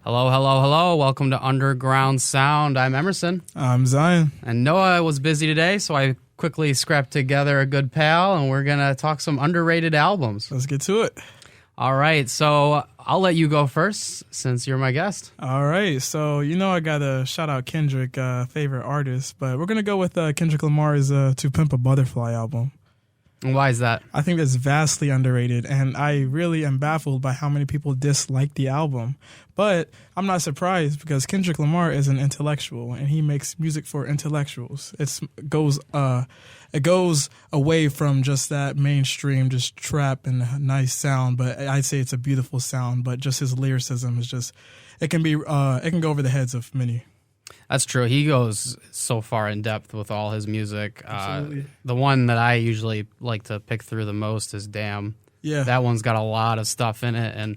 Hello, hello, hello. Welcome to Underground Sound. I'm Emerson. I'm Zion. And Noah was busy today, so I quickly scrapped together a good pal, and we're going to talk some underrated albums. Let's get to it. All right, so I'll let you go first since you're my guest. All right, so I got to shout out Kendrick, favorite artist, but we're going to go with Kendrick Lamar's To Pimp a Butterfly album. And why is that? I think that's vastly underrated, and I really am baffled by how many people dislike the album. But I'm not surprised because Kendrick Lamar is an intellectual, and he makes music for intellectuals. It goes away from just that mainstream, just trap and a nice sound. But I'd say it's a beautiful sound. But just his lyricism is just it can go over the heads of many. That's true. He goes so far in depth with all his music. Absolutely. The one that I usually like to pick through the most is Damn. Yeah. That one's got a lot of stuff in it, and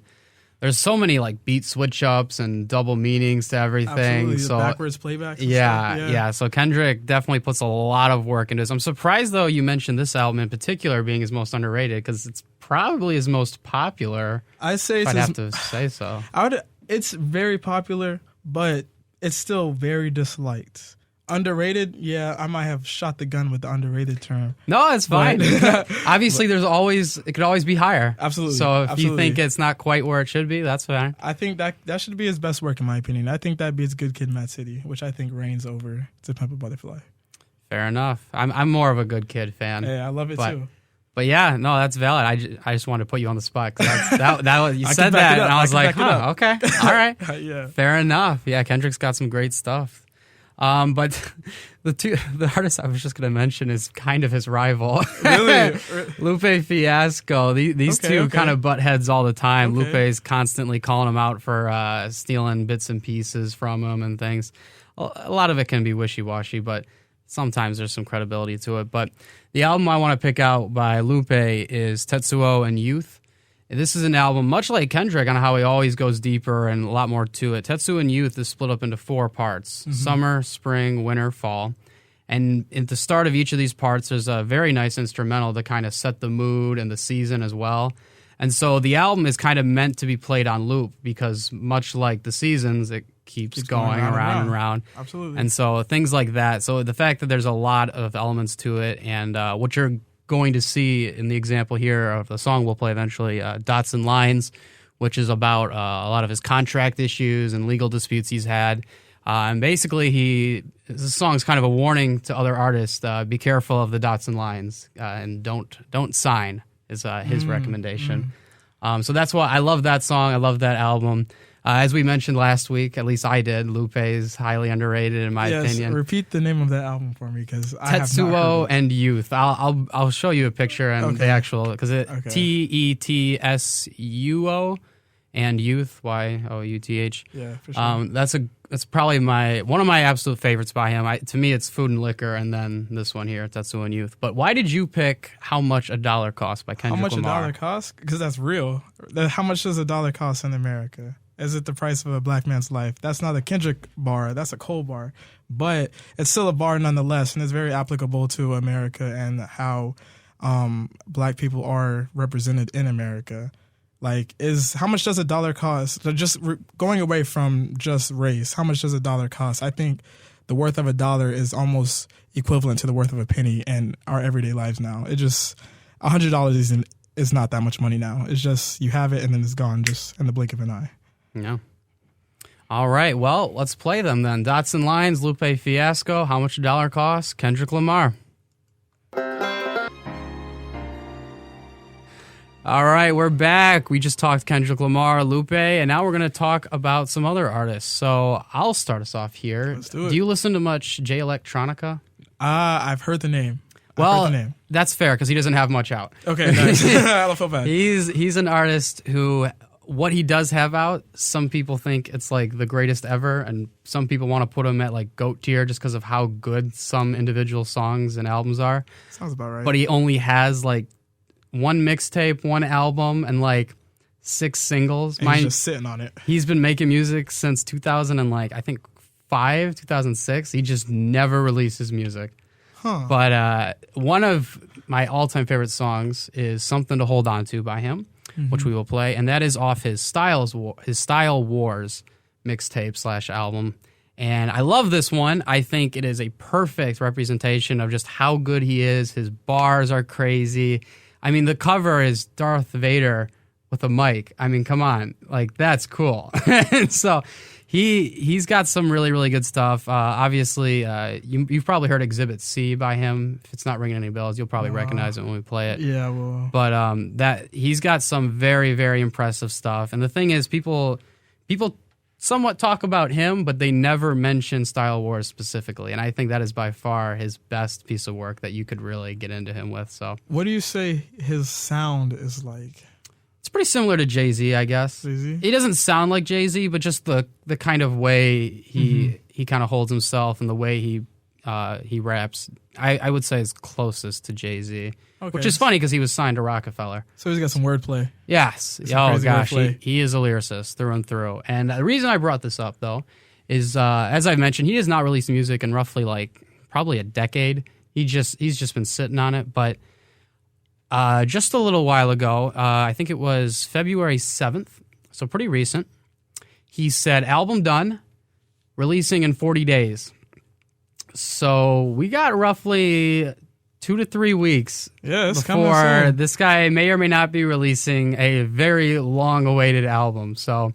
there's so many like beat switch ups and double meanings to everything. Absolutely. So The backwards playbacks. Yeah. So Kendrick definitely puts a lot of work into this. I'm surprised though you mentioned this album in particular being his most underrated because it's probably his most popular. I'd say I'd have to say so. It's very popular, but it's still very disliked. Underrated, yeah, I might have shot the gun with the underrated term. No, it's fine. Obviously, it could always be higher. Absolutely. So if you think it's not quite where it should be, that's fine. I think that should be his best work, in my opinion. I think that beats Good Kid, Mad City, which I think reigns over To Pimp a Butterfly. Fair enough. I'm more of a Good Kid fan. Yeah, I love it too. But yeah, no, that's valid. I just wanted to put you on the spot because you said that, and I was like, okay, all right, yeah, fair enough. Yeah, Kendrick's got some great stuff. But the artist I was just going to mention is kind of his rival, really, Lupe Fiasco. These two kind of butt heads all the time. Okay. Lupe's constantly calling him out for stealing bits and pieces from him and things. A lot of it can be wishy-washy, but sometimes there's some credibility to it. But the album I want to pick out by Lupe is Tetsuo and Youth. This is an album, much like Kendrick, on how he always goes deeper and a lot more to it. Tetsuo and Youth is split up into 4 parts, summer, spring, winter, fall. And at the start of each of these parts, there's a very nice instrumental to kind of set the mood and the season as well. And so the album is kind of meant to be played on loop because much like the seasons, it keeps going around and around. Absolutely. And so things like that. So the fact that there's a lot of elements to it and what you're going to see in the example here of the song we'll play eventually, Dots and Lines, which is about a lot of his contract issues and legal disputes he's had. And basically, this song's kind of a warning to other artists, be careful of the dots and lines and don't sign is his recommendation. So that's why I love that song. I love that album. As we mentioned last week, at least I did, Lupe is highly underrated in my opinion. Repeat the name of that album for me because I have not Tetsuo heard it. and Youth. I'll show you a picture and the actual because Tetsuo and Youth Youth. Yeah, for sure. That's probably one of my absolute favorites by him. To me, it's Food and Liquor, and then this one here, Tetsuo and Youth. But why did you pick How Much a Dollar Costs by Kendrick Lamar? How much a dollar costs? Because that's real. How much does a dollar cost in America? Is it the price of a black man's life? That's not a Kendrick bar. That's a Cole bar. But it's still a bar nonetheless, and it's very applicable to America and how black people are represented in America. Like, how much does a dollar cost? So just going away from just race, how much does a dollar cost? I think the worth of a dollar is almost equivalent to the worth of a penny in our everyday lives now. It just, $100 is not that much money now. It's just, you have it and then it's gone just in the blink of an eye. Yeah. All right. Well, let's play them then. Dots and Lines, Lupe Fiasco. How much a dollar costs? Kendrick Lamar. All right, we're back. We just talked Kendrick Lamar, Lupe, and now we're going to talk about some other artists. So I'll start us off here. Let's do it. Do you listen to much Jay Electronica? I've heard the name. Well, that's fair because he doesn't have much out. Okay, nice. I don't feel bad. He's an artist who, what he does have out, some people think it's like the greatest ever, and some people want to put him at like GOAT tier just because of how good some individual songs and albums are. Sounds about right. But he only has like one mixtape, one album, and like 6 singles. And he's just sitting on it. He's been making music since 2000 and like I think 2006. He just never releases music. Huh. But one of my all-time favorite songs is "Something to Hold On To" by him, which we will play, and that is off his Style Wars mixtape / album. And I love this one. I think it is a perfect representation of just how good he is. His bars are crazy. I mean, the cover is Darth Vader with a mic. I mean, come on. Like, that's cool. And so he's got some really, really good stuff. Obviously, you've probably heard Exhibit C by him. If it's not ringing any bells, you'll probably recognize it when we play it. Yeah, well. But that he's got some very, very impressive stuff. And the thing is, people somewhat talk about him, but they never mention Style Wars specifically. And I think that is by far his best piece of work that you could really get into him with. So, what do you say his sound is like? It's pretty similar to Jay-Z, I guess. Jay-Z? He doesn't sound like Jay-Z, but just the kind of way he kind of holds himself and the way he raps, I would say is closest to Jay-Z. Okay. Which is funny because he was signed to Rockefeller. So he's got some wordplay. Yes. Oh, gosh. He is a lyricist through and through. And the reason I brought this up, though, is as I mentioned, he has not released music in roughly probably a decade. He's just been sitting on it. But just a little while ago, I think it was February 7th, so pretty recent, he said, album done, releasing in 40 days. So we got roughly 2 to 3 weeks before this guy may or may not be releasing a very long-awaited album. So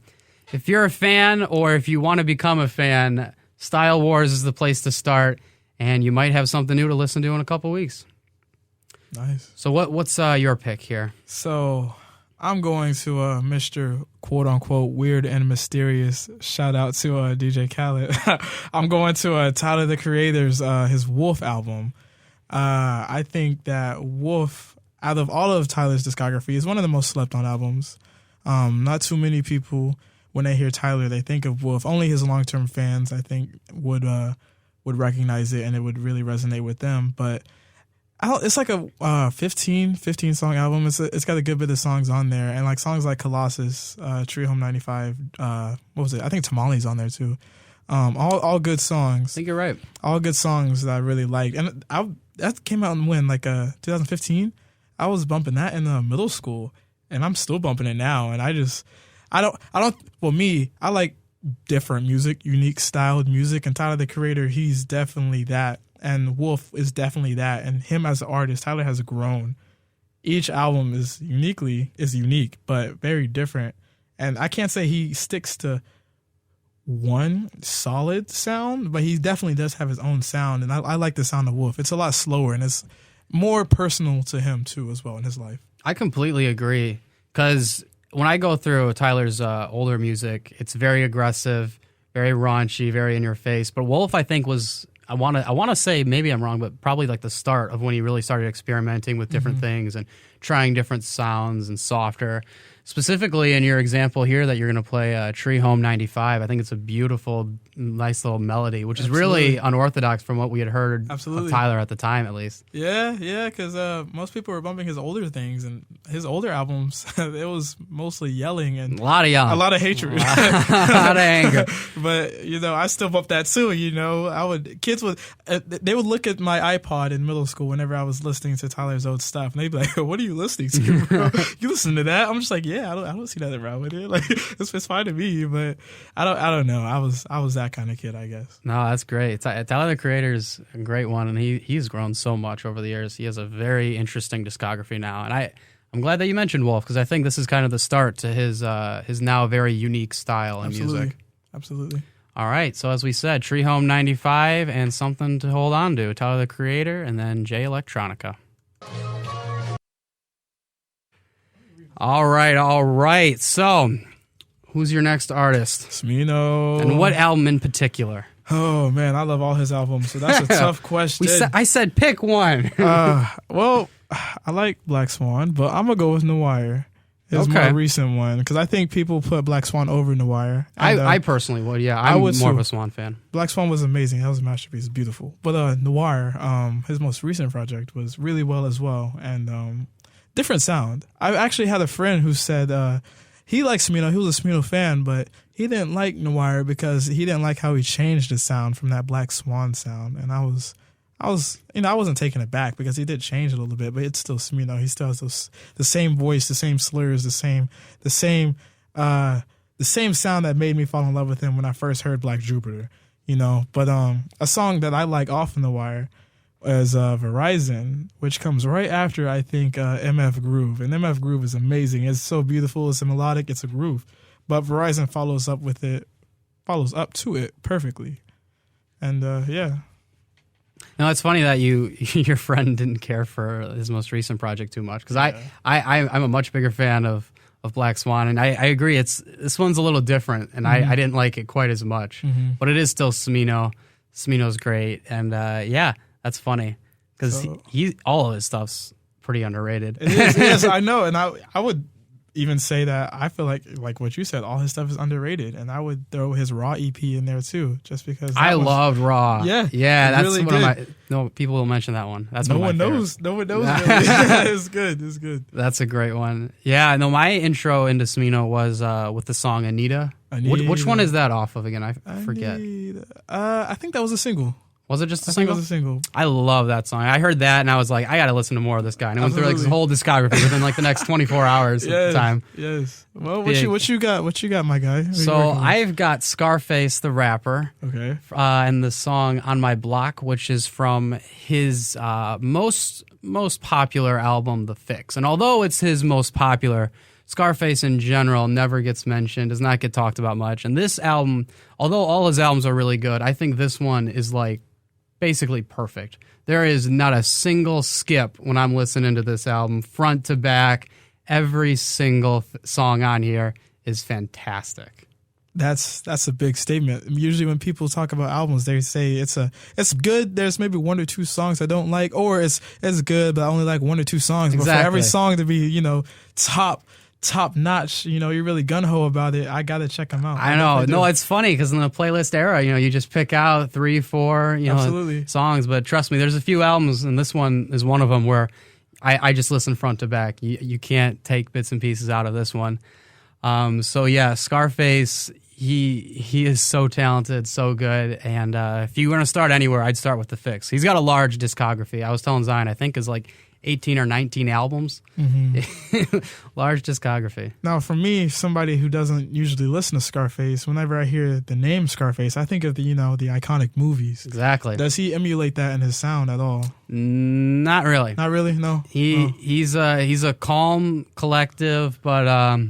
if you're a fan or if you want to become a fan, Style Wars is the place to start, and you might have something new to listen to in a couple weeks. Nice. So what's your pick here? So I'm going to Mr. quote-unquote weird and mysterious. Shout out to DJ Khaled. I'm going to Tyler, the Creator's his Wolf album. I think that Wolf, out of all of Tyler's discography, is one of the most slept on albums. Not too many people, when they hear Tyler, they think of Wolf. Only his long-term fans, I think, would recognize it, and it would really resonate with them. But it's like a 15 song album. It's got a good bit of songs on there, and like songs like Colossus, Tree Home 95. What was it? I think Tamale's on there too. All good songs. I think you're right. All good songs that I really like, and that came out in when 2015. I was bumping that in middle school, and I'm still bumping it now. And I like different music, unique styled music, and Tyler, the Creator, he's definitely that. And Wolf is definitely that. And him as an artist, Tyler has grown. Each album is unique, but very different. And I can't say he sticks to one solid sound, but he definitely does have his own sound. And I like the sound of Wolf. It's a lot slower, and it's more personal to him, too, as well, in his life. I completely agree. Because when I go through Tyler's older music, it's very aggressive, very raunchy, very in your face. But Wolf, I think, was... I want to say, maybe I'm wrong, but probably like the start of when he really started experimenting with different things and trying different sounds and softer. Specifically in your example here that you're going to play Tree Home 95, I think it's a beautiful, nice little melody, which is really unorthodox from what we had heard of Tyler at the time, at least. Yeah, because most people were bumping his older things, and his older albums, it was mostly yelling and a lot of yelling, a lot of hatred, a lot of anger. But I still bump that too. Kids would look at my iPod in middle school whenever I was listening to Tyler's old stuff, and they'd be like, "What are you listening to, bro? You listen to that?" I'm just like, "Yeah, I don't see nothing wrong with it. Like, it's fine to me." But I don't know. I was that kind of kid, I guess. No, that's great. Tyler, the Creator, is a great one, and he's grown so much over the years. He has a very interesting discography now, and I'm glad that you mentioned Wolf, because I think this is kind of the start to his now very unique style in music. Absolutely. All right, so as we said, Tree Home 95 and Something to Hold On To, Tyler, the Creator, and then Jay Electronica. All right. So, who's your next artist? Smino. And what album in particular? Oh, man, I love all his albums, so that's a tough question. I said pick one. Well, I like Black Swan, but I'm going to go with Noir. His more recent one, because I think people put Black Swan over Noir. And, I personally would, yeah. I'm more of a Swan fan. Black Swan was amazing. That was a masterpiece. It's beautiful. But Noir, his most recent project, was really well as well, and different sound. I actually had a friend who said he likes Smino. He was a Smino fan, but he didn't like Noir because he didn't like how he changed the sound from that Black Swan sound. And I wasn't taken aback because he did change it a little bit, but it's still Smino. He still has the same voice, the same slurs, the same the same sound that made me fall in love with him when I first heard Black Jupiter, you know. But a song that I like off in the wire is Verizon, which comes right after, I think, MF Groove. And MF Groove is amazing. It's so beautiful. It's a melodic. It's a groove. But Verizon follows up to it perfectly. And yeah. No, it's funny that your friend didn't care for his most recent project too much, because I'm a much bigger fan of Black Swan, and I agree. This one's a little different, and I didn't like it quite as much, but it is still Smino. Smino's great, and yeah, that's funny because all of his stuff's pretty underrated. It is, yes, I know, and I would even say that I feel like what you said, all his stuff is underrated, and I would throw his Raw EP in there too, just because I loved Raw. Yeah, that's really one of my. No, people will mention that one. That's no one one of my knows. No one knows. Really. It's good. That's a great one. Yeah, no, my intro into Smino was with the song Anita. Which one is that off of again? I forget. I think that was a single. Was it just a single? single? It was a single. I love that song. I heard that and I was like, I got to listen to more of this guy. And I went through like his whole discography within like the next 24 hours at the time. Yes. Well, what you got? What you got, my guy? So I've got Scarface the rapper. Okay. And the song On My Block, which is from his most popular album, The Fix. And although it's his most popular, Scarface in general never gets mentioned, does not get talked about much. And this album, although all his albums are really good, I think this one is like basically perfect. There is not a single skip when I'm listening to this album, front to back. Every single song on here is fantastic. That's a big statement. Usually when people talk about albums, they say it's good. There's maybe one or two songs I don't like, or it's good, but I only like one or two songs. Exactly. But for every song to be, top notch, you're really gung-ho about it, I gotta check them out. I know. No, it's funny because in the playlist era, you just pick out 3, 4, songs. But trust me, there's a few albums, and this one is one of them where I just listen front to back. You can't take bits and pieces out of this one. So yeah, Scarface, he is so talented, so good. And if you want to start anywhere, I'd start with The Fix. He's got a large discography. I was telling Zion, I think is like 18 or 19 albums. Large discography. Now, for me, somebody who doesn't usually listen to Scarface, whenever I hear the name Scarface, I think of the iconic movies. Exactly. Does he emulate that in his sound at all? Not really. Not really. No. He's a calm, collective, but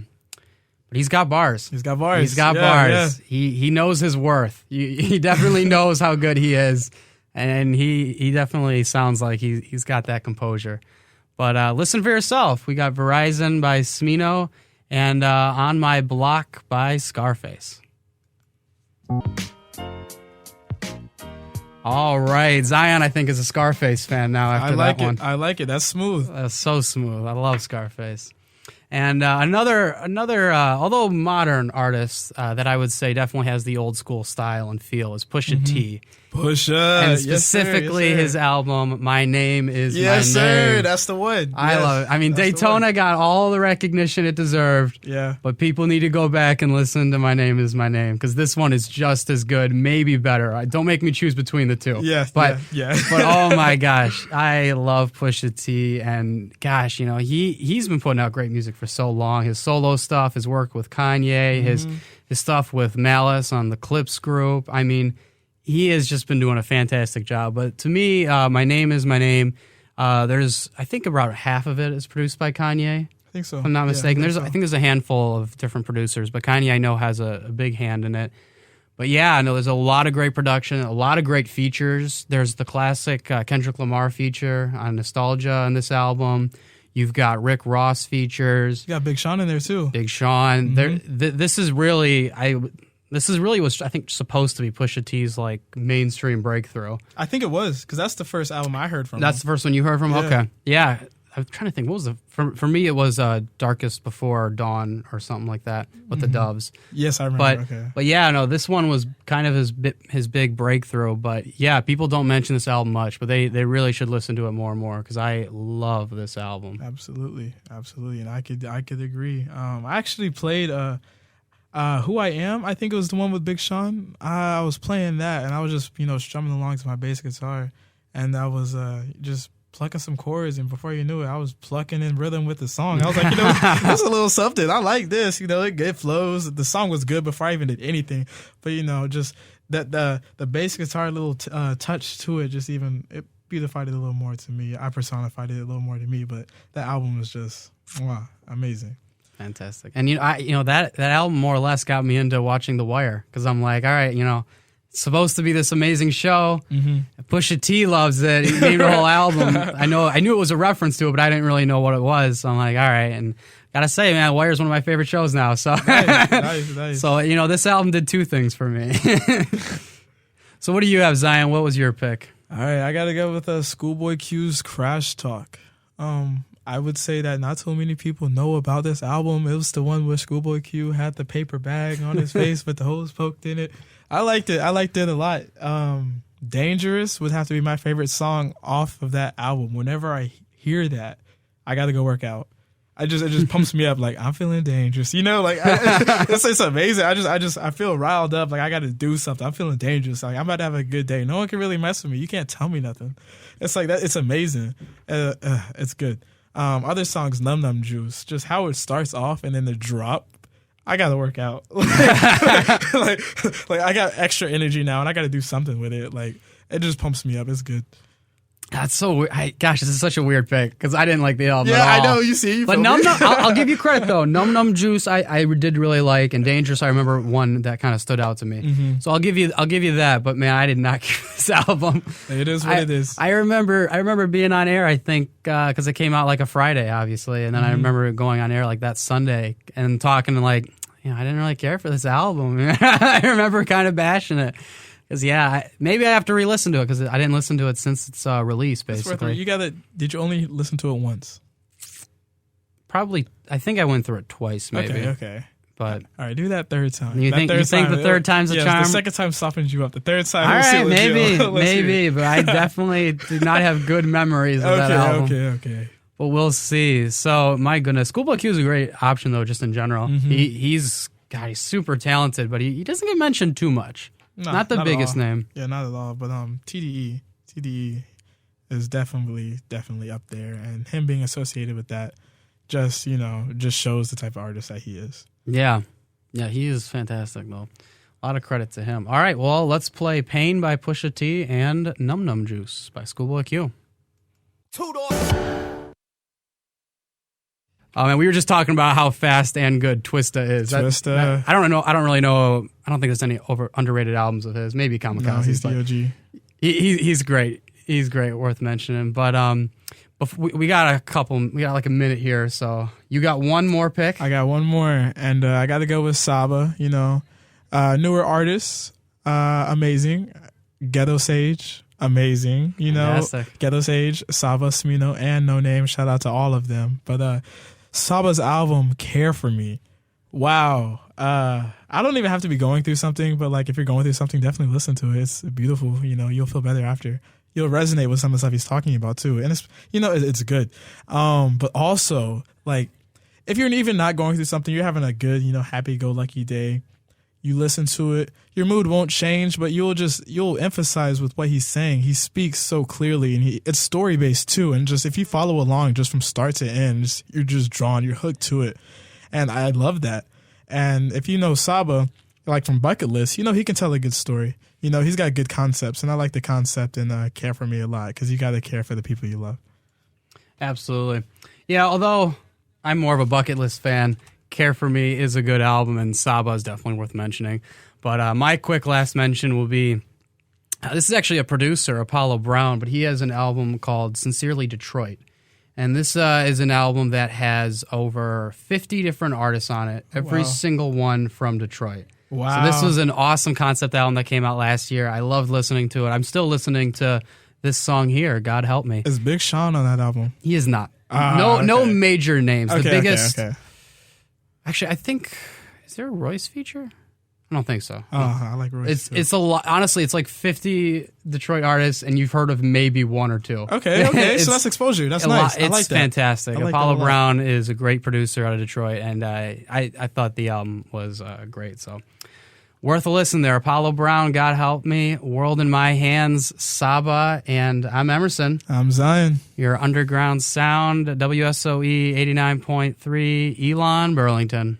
he's got bars. He's got bars. He's got bars. Yeah. He knows his worth. He definitely knows how good he is. And he definitely sounds like he's got that composure. But listen for yourself. We got Verizon by Smino and On My Block by Scarface. All right. Zion, I think, is a Scarface fan now after that one. I like it. That's smooth. That's so smooth. I love Scarface. And another, although modern artist that I would say definitely has the old school style and feel is Pusha T. Pusha, and specifically his album "My Name Is My Name." Yes, sir. That's the one. I love it. I mean, Daytona got all the recognition it deserved. Yeah, but people need to go back and listen to "My Name Is My Name" because this one is just as good, maybe better. Don't make me choose between the two. Yeah, but yeah. But oh my gosh, I love Pusha T, and gosh, he's been putting out great music for so long. His solo stuff, his work with Kanye, his stuff with Malice on the Clips group. I mean, he has just been doing a fantastic job. But to me, My Name Is My Name. There's, I think, about half of it is produced by Kanye. I think so. If I'm not mistaken. I think there's a handful of different producers, but Kanye, I know, has a big hand in it. But yeah, I know there's a lot of great production, a lot of great features. There's the classic Kendrick Lamar feature on Nostalgia on this album. You've got Rick Ross features. You got Big Sean in there too. Big Sean. This is really was, I think, supposed to be Pusha T's like mainstream breakthrough. I think it was because that's the first album I heard from him. That's the first one you heard from him? Yeah. Okay. Yeah. I'm trying to think. What was for me? It was Darkest Before Dawn or something like that with the Doves. Yes, I remember. But yeah, no, this one was kind of his big breakthrough. But yeah, people don't mention this album much, but they really should listen to it more and more because I love this album. Absolutely, and I could agree. I actually played Who I Am. I think it was the one with Big Sean. I was playing that, and I was just strumming along to my bass guitar, and I was just plucking some chords, and before you knew it, I was plucking in rhythm with the song. I was like, that's a little something. I like this. It flows. The song was good before I even did anything. But just that the bass guitar little touch to it, just even it beautified it a little more to me. I personified it a little more to me. But that album was just amazing. Fantastic. And that album more or less got me into watching The Wire, because I'm like, all right, it's supposed to be this amazing show. Mm-hmm. Pusha T loves it. He named the whole album. I knew it was a reference to it, but I didn't really know what it was. So I'm like, all right. And gotta say, man, Wire is one of my favorite shows now. So, nice. So this album did two things for me. So what do you have, Zion? What was your pick? All right, I gotta go with Schoolboy Q's Crash Talk. I would say that not too many people know about this album. It was the one where Schoolboy Q had the paper bag on his face with the hose poked in it. I liked it. I liked it a lot. Dangerous would have to be my favorite song off of that album. Whenever I hear that, I got to go work out. It just pumps me up. Like, I'm feeling dangerous. It's amazing. I feel riled up. Like, I got to do something. I'm feeling dangerous. Like, I'm about to have a good day. No one can really mess with me. You can't tell me nothing. It's like that. It's amazing. It's good. Other songs, Num Num Juice, just how it starts off and then the drop. I gotta work out. like I got extra energy now and I gotta do something with it. Like, it just pumps me up. It's good. That's so weird. Gosh, this is such a weird pick because I didn't like the album at all. I know, you see. But I'll give you credit though. Num Num Juice, I did really like, and Dangerous, I remember one that kind of stood out to me. Mm-hmm. So I'll give you that. But man, I did not give this album. It is what it is. I remember being on air. I think because it came out like a Friday, obviously, and then I remember going on air like that Sunday and talking and like, I didn't really care for this album. I remember kind of bashing it. Because maybe I have to re-listen to it because I didn't listen to it since its release. Basically, Did you only listen to it once? Probably. I think I went through it twice, maybe. Okay. But all right, do that third time. You think the third time's a charm? The second time softens you up. The third time, all right, maybe. But I definitely did not have good memories of that album. Okay. But we'll see. So my goodness, Schoolboy Q is a great option though, just in general. Mm-hmm. He's super talented, but he doesn't get mentioned too much. No, not the biggest name. Yeah, not at all. But TDE is definitely up there, and him being associated with that just shows the type of artist that he is. Yeah, he is fantastic though. A lot of credit to him. All right, well, let's play Pain by Pusha T and Num Num Juice by Schoolboy Q. Man, we were just talking about how fast and good Twista is. Twista. I don't really know. I don't think there's any underrated albums of his. Maybe Kamikaze. No, he's the OG. He's great. He's great. Worth mentioning. But we got like a minute here. So you got one more pick? I got one more, and I got to go with Saba. Newer artists, amazing. Ghetto Sage. Amazing, Fantastic. Ghetto Sage, Saba, Smino, and No Name. Shout out to all of them. But Saba's album, Care For Me. Wow. I don't even have to be going through something, but like if you're going through something, definitely listen to it. It's beautiful. You'll feel better after. You'll resonate with some of the stuff he's talking about too. And it's good. But also, like, if you're even not going through something, you're having a good, happy-go-lucky day. You listen to it, your mood won't change, but you'll emphasize with what he's saying. He speaks so clearly, and it's story based too. And just if you follow along, just from start to end, you're just drawn, you're hooked to it, and I love that. And if you know Saba, like from Bucket List, he can tell a good story. He's got good concepts, and I like the concept in Care For Me a lot because you got to care for the people you love. Absolutely, yeah. Although I'm more of a Bucket List fan, Care For Me is a good album, and Saba is definitely worth mentioning. But my quick last mention will be, this is actually a producer, Apollo Brown, but he has an album called Sincerely Detroit. And this is an album that has over 50 different artists on it, every single one from Detroit. Wow. So this was an awesome concept album that came out last year. I loved listening to it. I'm still listening to this song here, God Help Me. Is Big Sean on that album? He is not. No major names. Okay, the biggest... Okay. Actually, I think, is there a Royce feature? I don't think so. I like Royce. It's a lot. Honestly, it's like 50 Detroit artists, and you've heard of maybe one or two. Okay. So that's exposure. That's nice. It's I like that. fantastic. I like Apollo that Brown is a great producer out of Detroit, and I thought the album was great. So Worth a listen there. Apollo Brown, God Help Me, World in My Hands, Saba, and I'm Emerson. I'm Zion. Your underground sound, WSOE 89.3, Elon, Burlington.